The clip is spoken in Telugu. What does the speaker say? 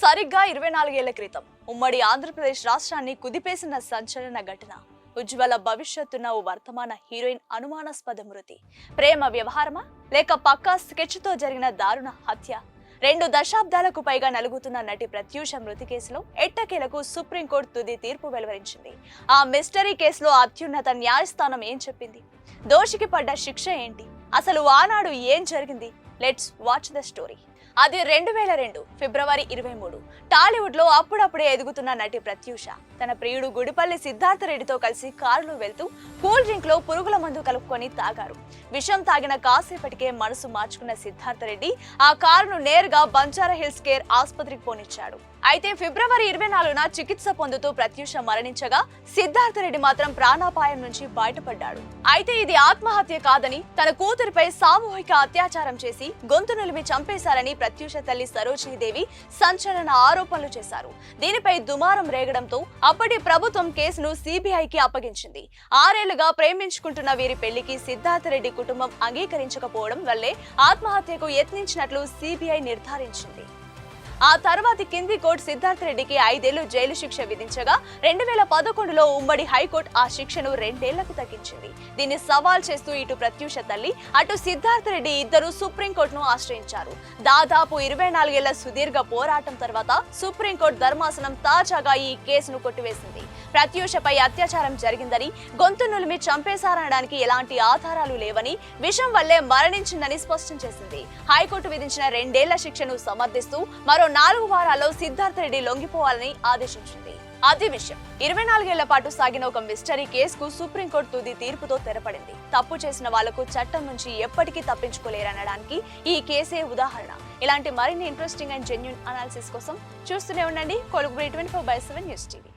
సరిగ్గా 24 ఏళ్ల క్రితం ఉమ్మడి ఆంధ్రప్రదేశ్ రాష్ట్రాన్ని కుదిపేసిన సంచలన ఘటన. ఉజ్వల భవిష్యత్తున్న ఓ వర్తమాన హీరోయిన్ అనుమానాస్పద మృతి. ప్రేమ వ్యవహారమా లేక పక్కా స్కెచ్ తో జరిగిన దారుణ హత్య? 2 దశాబ్దాలకు పైగా నలుగుతున్న నటి ప్రత్యూష మృతి కేసులో ఎట్టకేలకు సుప్రీంకోర్టు తుది తీర్పు వెలువరించింది. ఆ మిస్టరీ కేసులో అత్యున్నత న్యాయస్థానం ఏం చెప్పింది? దోషికి పడ్డ శిక్ష ఏంటి? అసలు ఆనాడు ఏం జరిగింది? Let's watch the story. అది 2002 ఫిబ్రవరి 23. టాలీవుడ్ లో అప్పుడప్పుడే ఎదుగుతున్న నటి ప్రత్యూష తన ప్రియుడు గుడిపల్లి సిద్ధార్థ రెడ్డితో కలిసి కారులో వెళ్తూ కూల్ డ్రింక్ లో పురుగుల మందు కలుపుకొని తాగారు. విషం తాగిన కాసేపటికే మనసు మార్చుకున్న సిద్ధార్థ రెడ్డి ఆ కారును నేరుగా బంజారా హిల్స్ కేర్ ఆసుపత్రికి పోనిచ్చాడు. అయితే ఫిబ్రవరి 24న చికిత్స పొందుతూ ప్రత్యూష మరణించగా సిద్ధార్థ రెడ్డి మాత్రం ప్రాణాపాయం నుంచి బయటపడ్డాడు. అయితే ఇది ఆత్మహత్య కాదని తన కూతురిపై సామూహిక అత్యాచారం చేసి గొంతు నులిమి చంపేశారని ప్రత్యూష తల్లి సరోజినీదేవి సంచలన ఆరోపణలు చేశారు. దీనిపై దుమారం రేగడంతో అప్పటి ప్రభుత్వం కేసును సిబిఐకి అప్పగించింది. 6 ఏళ్లుగా ప్రేమించుకుంటున్న వీరి పెళ్లికి సిద్ధార్థ రెడ్డి కుటుంబం అంగీకరించకపోవడం వల్లే ఆత్మహత్యకు యత్నించినట్లు సిబిఐ నిర్ధారించింది. ఆ తర్వాతి కింది కోర్టు సిద్ధార్థ రెడ్డికి 5 ఏళ్లు జైలు శిక్ష విధించగా 2011లో ఉమ్మడి హైకోర్టు ఆ శిక్షను 2 ఏళ్లకు తగ్గించింది. దీన్ని సవాల్ చేస్తూ ఇటు ప్రత్యూష తల్లి అటు సిద్ధార్థ రెడ్డి ఇద్దరు సుప్రీంకోర్టును ఆశ్రయించారు. దాదాపు 24 ఏళ్ల సుదీర్ఘ పోరాటం తర్వాత సుప్రీంకోర్టు ధర్మాసనం తాజాగా ఈ కేసును కొట్టివేసింది. ప్రత్యూషపై అత్యాచారం జరిగిందని, గొంతు నులిమి చంపేశారనడానికి ఎలాంటి ఆధారాలు లేవని, విషం వల్లే మరణించిందని స్పష్టం చేసింది. హైకోర్టు విధించిన 2 ఏళ్ల శిక్షను సమర్థిస్తూ మరో 4 వారాల్లో సిద్ధార్థ రెడ్డి లొంగిపోవాలని ఆదేశించింది. అది విషయం. 24 ఏళ్ల పాటు సాగిన ఒక మిస్టరీ కేసుకు సుప్రీంకోర్టు తుది తీర్పుతో తెరపడింది. తప్పు చేసిన వాళ్లకు చట్టం నుంచి ఎప్పటికీ తప్పించుకోలేరనడానికి ఈ కేసే ఉదాహరణ. ఇలాంటి మరిన్ని ఇంట్రెస్టింగ్ అండ్ జెన్యూన్ అనాలిసిస్ కోసం చూస్తూనే ఉండండి కొలుగుబడి 24/7 న్యూస్ టీవీ.